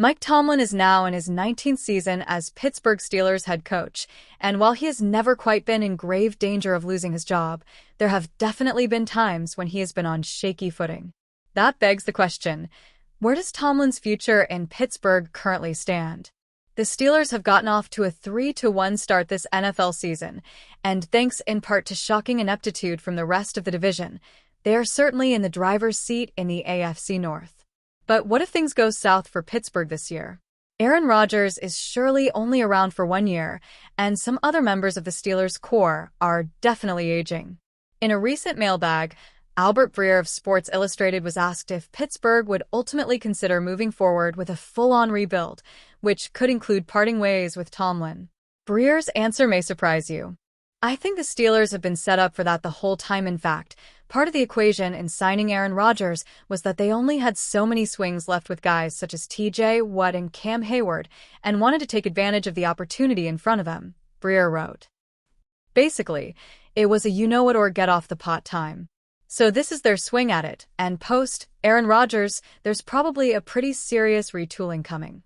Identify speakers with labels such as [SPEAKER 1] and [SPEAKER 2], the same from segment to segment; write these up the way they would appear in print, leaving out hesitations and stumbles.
[SPEAKER 1] Mike Tomlin is now in his 19th season as Pittsburgh Steelers head coach, and while he has never quite been in grave danger of losing his job, there have definitely been times when he has been on shaky footing. That begs the question, where does Tomlin's future in Pittsburgh currently stand? The Steelers have gotten off to a 3-1 start this NFL season, and thanks in part to shocking ineptitude from the rest of the division, they are certainly in the driver's seat in the AFC North. But what if things go south for Pittsburgh this year? Aaron Rodgers is surely only around for 1 year, and some other members of the Steelers' core are definitely aging. In a recent mailbag, Albert Breer of Sports Illustrated was asked if Pittsburgh would ultimately consider moving forward with a full-on rebuild, which could include parting ways with Tomlin. Breer's answer may surprise you. I think the Steelers have been set up for that the whole time. In fact, part of the equation in signing Aaron Rodgers was that they only had so many swings left with guys such as TJ Watt and Cam Hayward and wanted to take advantage of the opportunity in front of them, Breer wrote. Basically, it was a you-know-it-or-get-off-the-pot time. So this is their swing at it, and post Aaron Rodgers, there's probably a pretty serious retooling coming.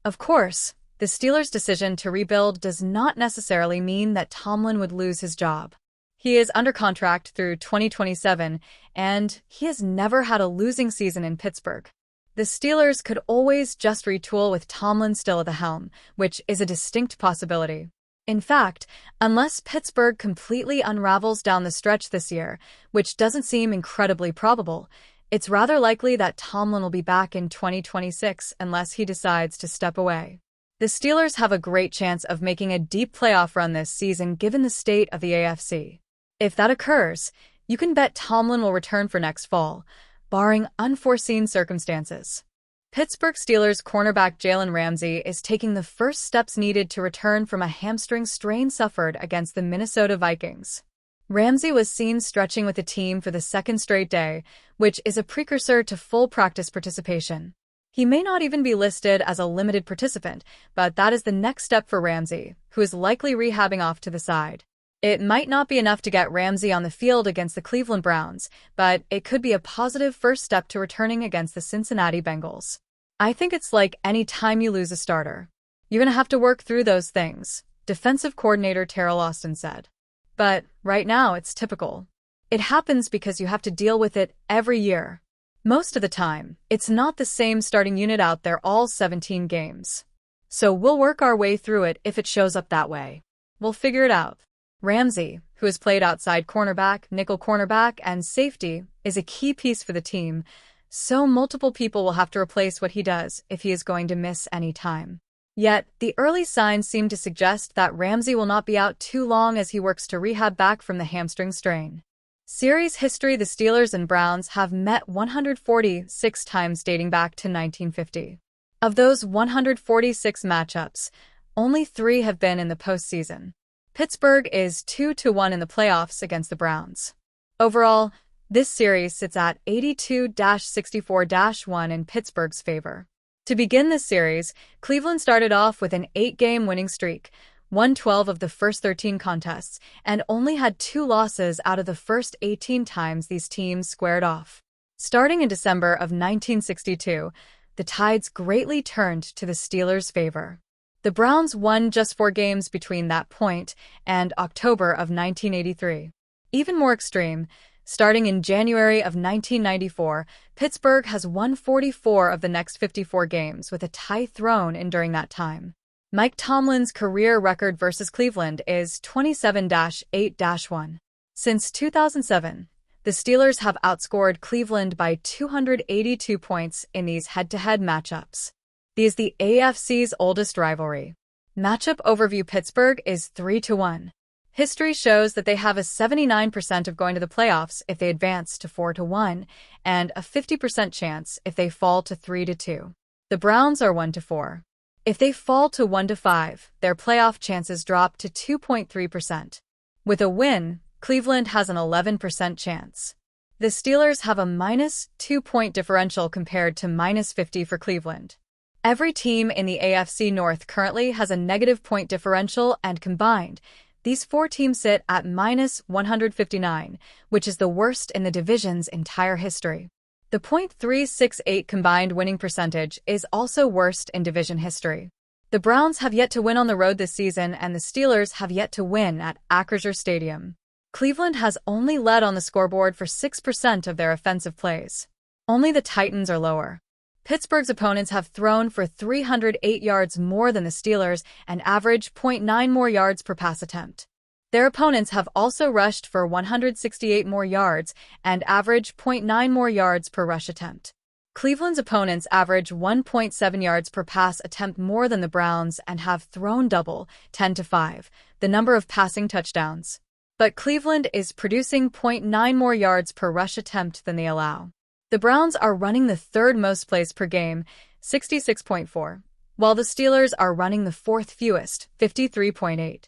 [SPEAKER 1] Of course, the Steelers' decision to rebuild does not necessarily mean that Tomlin would lose his job. He is under contract through 2027, and he has never had a losing season in Pittsburgh. The Steelers could always just retool with Tomlin still at the helm, which is a distinct possibility. In fact, unless Pittsburgh completely unravels down the stretch this year, which doesn't seem incredibly probable, it's rather likely that Tomlin will be back in 2026 unless he decides to step away. The Steelers have a great chance of making a deep playoff run this season given the state of the AFC. If that occurs, you can bet Tomlin will return for next fall, barring unforeseen circumstances. Pittsburgh Steelers cornerback Jalen Ramsey is taking the first steps needed to return from a hamstring strain suffered against the Minnesota Vikings. Ramsey was seen stretching with the team for the second straight day, which is a precursor to full practice participation. He may not even be listed as a limited participant, but that is the next step for Ramsey, who is likely rehabbing off to the side. It might not be enough to get Ramsey on the field against the Cleveland Browns, but it could be a positive first step to returning against the Cincinnati Bengals. I think it's like any time you lose a starter. You're going to have to work through those things, defensive coordinator Teryl Austin said. But right now it's typical. It happens because you have to deal with it every year. Most of the time, it's not the same starting unit out there all 17 games. So we'll work our way through it if it shows up that way. We'll figure it out. Ramsey, who has played outside cornerback, nickel cornerback, and safety, is a key piece for the team, so multiple people will have to replace what he does if he is going to miss any time. Yet, the early signs seem to suggest that Ramsey will not be out too long as he works to rehab back from the hamstring strain. Series history: the Steelers and Browns have met 146 times dating back to 1950. Of those 146 matchups, only 3 have been in the postseason. Pittsburgh is 2-1 in the playoffs against the Browns. Overall, this series sits at 82-64-1 in Pittsburgh's favor. To begin this series, Cleveland started off with an 8-game winning streak, won 12 of the first 13 contests, and only had 2 losses out of the first 18 times these teams squared off. Starting in December of 1962, the tides greatly turned to the Steelers' favor. The Browns won just 4 games between that point and October of 1983. Even more extreme, starting in January of 1994, Pittsburgh has won 44 of the next 54 games with a tie thrown in during that time. Mike Tomlin's career record versus Cleveland is 27-8-1. Since 2007, the Steelers have outscored Cleveland by 282 points in these head-to-head matchups. This is the AFC's oldest rivalry. Matchup overview: Pittsburgh is 3-1. History shows that they have a 79% of going to the playoffs if they advance to 4-1, and a 50% chance if they fall to 3-2. The Browns are 1-4. If they fall to 1-5, their playoff chances drop to 2.3%. With a win, Cleveland has an 11% chance. The Steelers have a minus 2-point differential compared to minus 50 for Cleveland. Every team in the AFC North currently has a negative point differential, and combined, these 4 teams sit at minus 159, which is the worst in the division's entire history. The .368 combined winning percentage is also worst in division history. The Browns have yet to win on the road this season, and the Steelers have yet to win at Acrisure Stadium. Cleveland has only led on the scoreboard for 6% of their offensive plays. Only the Titans are lower. Pittsburgh's opponents have thrown for 308 yards more than the Steelers and average .9 more yards per pass attempt. Their opponents have also rushed for 168 more yards and average .9 more yards per rush attempt. Cleveland's opponents average 1.7 yards per pass attempt more than the Browns and have thrown double, 10-5, the number of passing touchdowns. But Cleveland is producing .9 more yards per rush attempt than they allow. The Browns are running the third most plays per game, 66.4, while the Steelers are running the fourth fewest, 53.8.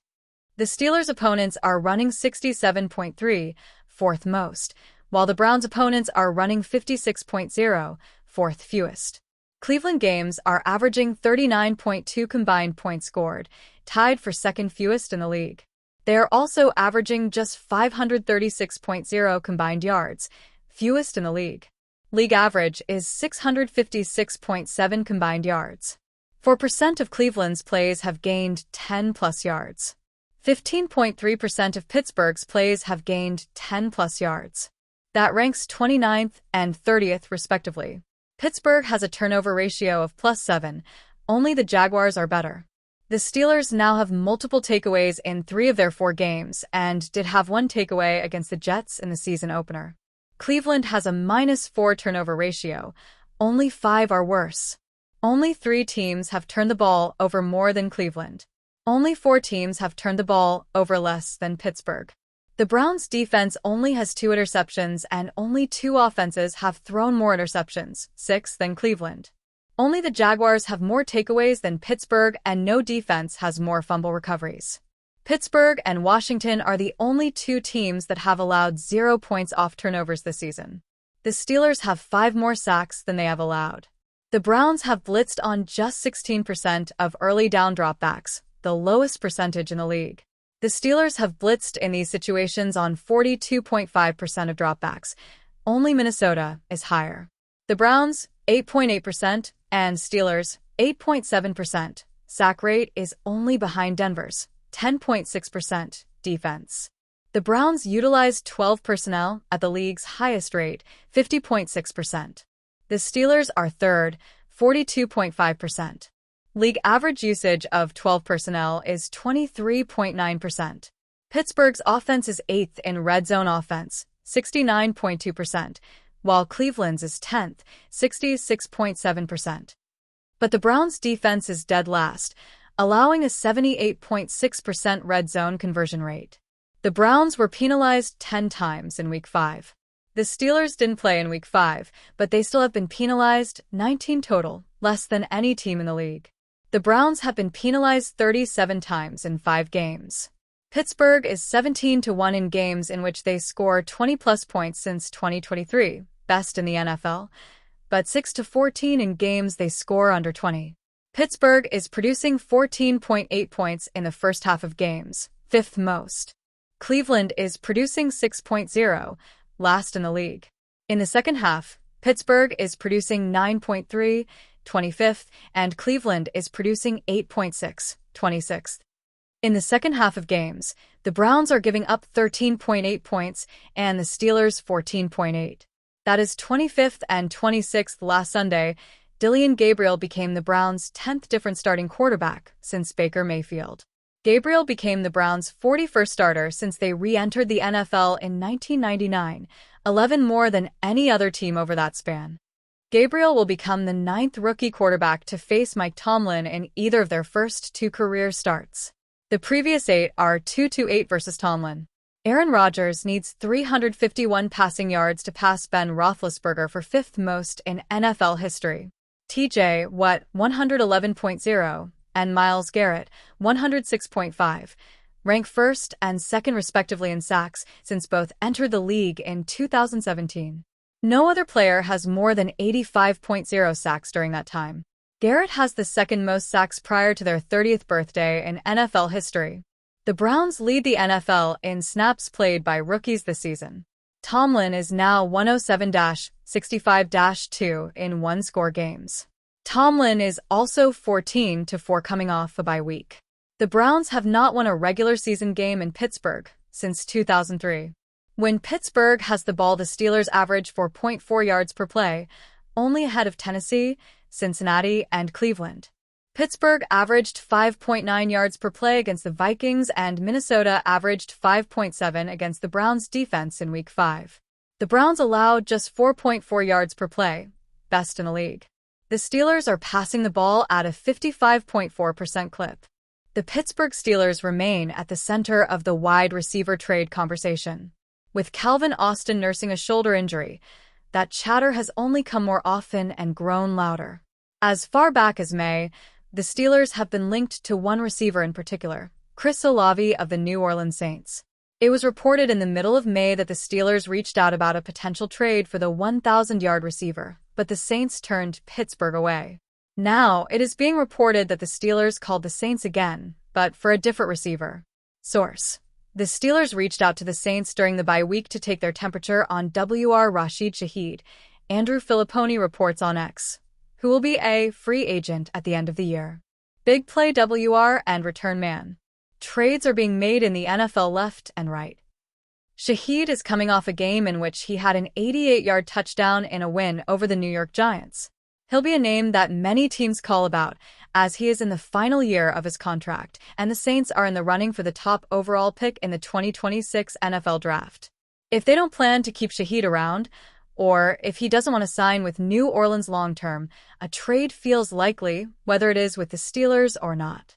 [SPEAKER 1] The Steelers' opponents are running 67.3, fourth most, while the Browns' opponents are running 56.0, fourth fewest. Cleveland games are averaging 39.2 combined points scored, tied for second fewest in the league. They are also averaging just 536.0 combined yards, fewest in the league. League average is 656.7 combined yards. 4% of Cleveland's plays have gained 10-plus yards. 15.3% of Pittsburgh's plays have gained 10-plus yards. That ranks 29th and 30th, respectively. Pittsburgh has a turnover ratio of +7. Only the Jaguars are better. The Steelers now have multiple takeaways in 3 of their 4 games and did have 1 takeaway against the Jets in the season opener. Cleveland has a -4 turnover ratio. Only 5 are worse. Only 3 teams have turned the ball over more than Cleveland. Only 4 teams have turned the ball over less than Pittsburgh. The Browns' defense only has 2 interceptions, and only 2 offenses have thrown more interceptions, 6 than Cleveland. Only the Jaguars have more takeaways than Pittsburgh, and no defense has more fumble recoveries. Pittsburgh and Washington are the only 2 teams that have allowed 0 points off turnovers this season. The Steelers have 5 more sacks than they have allowed. The Browns have blitzed on just 16% of early down dropbacks, the lowest percentage in the league. The Steelers have blitzed in these situations on 42.5% of dropbacks. Only Minnesota is higher. The Browns, 8.8%, and Steelers, 8.7%. Sack rate is only behind Denver's, 10.6%, defense. The Browns utilized 12 personnel at the league's highest rate, 50.6%. The Steelers are third, 42.5%. League average usage of 12 personnel is 23.9%. Pittsburgh's offense is 8th in red zone offense, 69.2%, while Cleveland's is 10th, 66.7%. But the Browns' defense is dead last, allowing a 78.6% red zone conversion rate. The Browns were penalized 10 times in Week 5. The Steelers didn't play in Week 5, but they still have been penalized 19 total, less than any team in the league. The Browns have been penalized 37 times in 5 games. Pittsburgh is 17-1 in games in which they score 20-plus points since 2023, best in the NFL, but 6-14 in games they score under 20. Pittsburgh is producing 14.8 points in the first half of games, 5th most. Cleveland is producing 6.0, last in the league. In the second half, Pittsburgh is producing 9.3, 25th, and Cleveland is producing 8.6, 26th. In the second half of games, the Browns are giving up 13.8 points and the Steelers 14.8. That is 25th and 26th. Last Sunday, Dillon Gabriel became the Browns' 10th different starting quarterback since Baker Mayfield. Gabriel became the Browns' 41st starter since they re-entered the NFL in 1999, 11 more than any other team over that span. Gabriel will become the 9th rookie quarterback to face Mike Tomlin in either of their first 2 career starts. The previous 8 are 2-8 versus Tomlin. Aaron Rodgers needs 351 passing yards to pass Ben Roethlisberger for 5th most in NFL history. TJ Watt, 111.0, and Myles Garrett, 106.5, rank 1st and 2nd respectively in sacks since both entered the league in 2017. No other player has more than 85.0 sacks during that time. Garrett has the 2nd most sacks prior to their 30th birthday in NFL history. The Browns lead the NFL in snaps played by rookies this season. Tomlin is now 107-65-2 in one-score games. Tomlin is also 14-4 coming off a bye week. The Browns have not won a regular season game in Pittsburgh since 2003. When Pittsburgh has the ball, the Steelers average 4.4 yards per play, only ahead of Tennessee, Cincinnati, and Cleveland. Pittsburgh averaged 5.9 yards per play against the Vikings, and Minnesota averaged 5.7 against the Browns' defense in Week 5. The Browns allowed just 4.4 yards per play, best in the league. The Steelers are passing the ball at a 55.4% clip. The Pittsburgh Steelers remain at the center of the wide receiver trade conversation. With Calvin Austin nursing a shoulder injury, that chatter has only come more often and grown louder. As far back as May, the Steelers have been linked to one receiver in particular, Chris Olave of the New Orleans Saints. It was reported in the middle of May that the Steelers reached out about a potential trade for the 1,000-yard receiver, but the Saints turned Pittsburgh away. Now, it is being reported that the Steelers called the Saints again, but for a different receiver. Source: the Steelers reached out to the Saints during the bye week to take their temperature on Wr. Rashid Shaheed, Andrew Filipponi reports on X, who will be a free agent at the end of the year. Big play Wr and return man. Trades are being made in the NFL left and right. Shaheed is coming off a game in which he had an 88-yard touchdown in a win over the New York Giants. He'll be a name that many teams call about, as he is in the final year of his contract, and the Saints are in the running for the top overall pick in the 2026 NFL Draft. If they don't plan to keep Shaheed around, or if he doesn't want to sign with New Orleans long-term, a trade feels likely, whether it is with the Steelers or not.